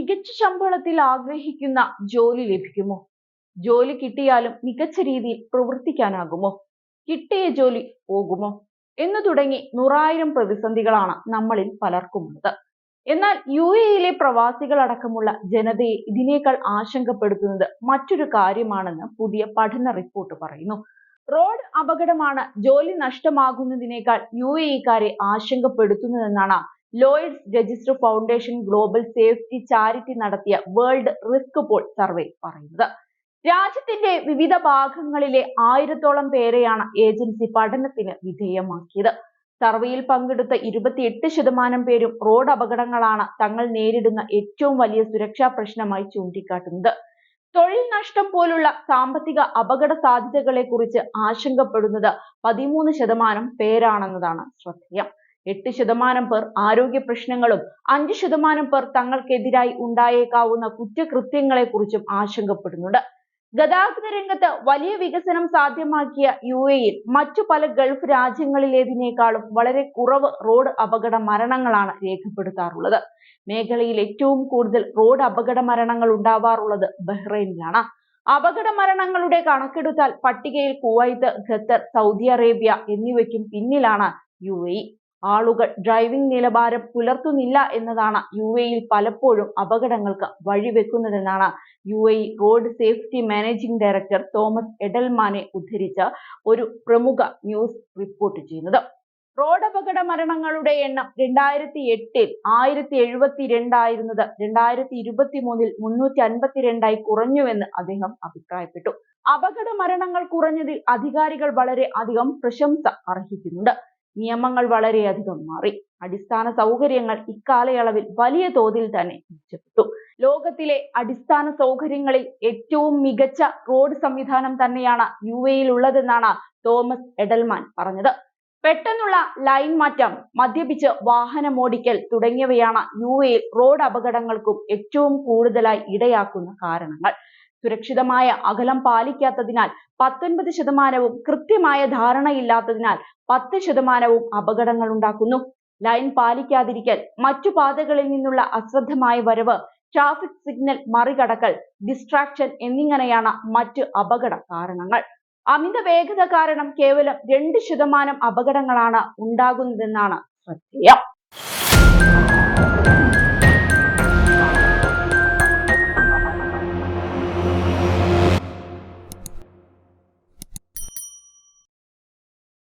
മികച്ച ശമ്പളത്തിൽ ആഗ്രഹിക്കുന്ന ജോലി ലഭിക്കുമോ? ജോലി കിട്ടിയാലും മികച്ച രീതിയിൽ പ്രവർത്തിക്കാനാകുമോ? കിട്ടിയ ജോലി പോകുമോ എന്നു തുടങ്ങി 100,000 പ്രതിസന്ധികളാണ് നമ്മളിൽ പലർക്കുമുള്ളത്. എന്നാൽ UAE പ്രവാസികളടക്കമുള്ള ജനതയെ ഇതിനേക്കാൾ ആശങ്കപ്പെടുത്തുന്നത് മറ്റൊരു കാര്യമാണെന്ന് പുതിയ പഠന റിപ്പോർട്ട് പറയുന്നു. റോഡ് അപകടമാണ് ജോലി നഷ്ടമാകുന്നതിനേക്കാൾ UAE-ക്കാരെ ആശങ്കപ്പെടുത്തുന്നതെന്നാണ് Lloyd's Register Foundation global safety charity നടത്തിയ വേൾഡ് റിസ്ക് പോൾ സർവേ പറയുന്നത്. രാജ്യത്തിന്റെ വിവിധ ഭാഗങ്ങളിലെ 1000-ഓളം പേരെയാണ് ഏജൻസി പഠനത്തിന് വിധേയമാക്കിയത്. സർവേയിൽ പങ്കെടുത്ത 28% പേരും റോഡ് അപകടങ്ങളാണ് തങ്ങൾ നേരിടുന്ന ഏറ്റവും വലിയ സുരക്ഷാ പ്രശ്നമായി ചൂണ്ടിക്കാട്ടുന്നത്. തൊഴിൽ നഷ്ടം പോലുള്ള സാമ്പത്തിക അപകട സാധ്യതകളെ കുറിച്ച് ആശങ്കപ്പെടുന്നത് 13% പേരാണെന്നതാണ് ശ്രദ്ധേയം. 8% പേർ ആരോഗ്യ പ്രശ്നങ്ങളും 5% പേർ തങ്ങൾക്കെതിരായി ഉണ്ടായേക്കാവുന്ന കുറ്റകൃത്യങ്ങളെ കുറിച്ചും ആശങ്കപ്പെടുന്നുണ്ട്. ഗതാഗത രംഗത്ത് വലിയ വികസനം സാധ്യമാക്കിയ UAE-യിൽ മറ്റു പല ഗൾഫ് രാജ്യങ്ങളിലേതിനേക്കാളും വളരെ കുറവ് റോഡ് അപകട മരണങ്ങളാണ് രേഖപ്പെടുത്താറുള്ളത്. മേഖലയിൽ ഏറ്റവും കൂടുതൽ റോഡ് അപകട മരണങ്ങൾ ഉണ്ടാവാറുള്ളത് ബഹ്റൈനിലാണ്. അപകട മരണങ്ങളുടെ കണക്കെടുത്താൽ പട്ടികയിൽ കുവൈത്ത്, ഖത്തർ, സൗദി അറേബ്യ എന്നിവയ്ക്കും പിന്നിലാണ് UAE. ആളുകൾ ഡ്രൈവിംഗ് നിലവാരം പുലർത്തുന്നില്ല എന്നതാണ് UAE-യിൽ പലപ്പോഴും അപകടങ്ങൾക്ക് വഴിവെക്കുന്നതെന്നാണ് UAE road safety managing director Thomas എഡൽമാനെ ഉദ്ധരിച്ച് ഒരു പ്രമുഖ ന്യൂസ് റിപ്പോർട്ട് ചെയ്യുന്നത്. റോഡ് അപകട മരണങ്ങളുടെ എണ്ണം 2008-ൽ 1072 ആയിരുന്നത് 2023-ൽ 352 കുറഞ്ഞുവെന്ന് അദ്ദേഹം അഭിപ്രായപ്പെട്ടു. അപകട മരണങ്ങൾ കുറഞ്ഞതിൽ അധികാരികൾ വളരെ അധികം പ്രശംസ അർഹിക്കുന്നുണ്ട്. നിയമങ്ങൾ വളരെയധികം മാറി. അടിസ്ഥാന സൗകര്യങ്ങൾ ഇക്കാലയളവിൽ വലിയ തോതിൽ തന്നെ മെച്ചപ്പെട്ടു. ലോകത്തിലെ അടിസ്ഥാന സൗകര്യങ്ങളിൽ ഏറ്റവും മികച്ച റോഡ് സംവിധാനം തന്നെയാണ് UAE-യിൽ ഉള്ളതെന്നാണ് തോമസ് എഡൽമാൻ പറഞ്ഞത്. പെട്ടെന്നുള്ള ലൈൻ മാറ്റം, മദ്യപിച്ച് വാഹനമോടിക്കൽ തുടങ്ങിയവയാണ് UAE-യിൽ റോഡ് അപകടങ്ങൾക്കും ഏറ്റവും കൂടുതലായി ഇടയാക്കുന്ന കാരണങ്ങൾ. സുരക്ഷിതമായ അകലം പാലിക്കാത്തതിനാൽ 19%, കൃത്യമായ ധാരണയില്ലാത്തതിനാൽ 10% അപകടങ്ങൾ ഉണ്ടാക്കുന്നു. ലൈൻ പാലിക്കാതിരിക്കൽ, മറ്റു പാതകളിൽ നിന്നുള്ള അശ്രദ്ധമായ വരവ്, ട്രാഫിക് സിഗ്നൽ മറികടക്കൽ, ഡിസ്ട്രാക്ഷൻ എന്നിങ്ങനെയാണ് മറ്റ് അപകട കാരണങ്ങൾ. അമിത വേഗത കാരണം കേവലം 2% അപകടങ്ങളാണ് ഉണ്ടാകുന്നതെന്നാണ് ശ്രദ്ധേയം.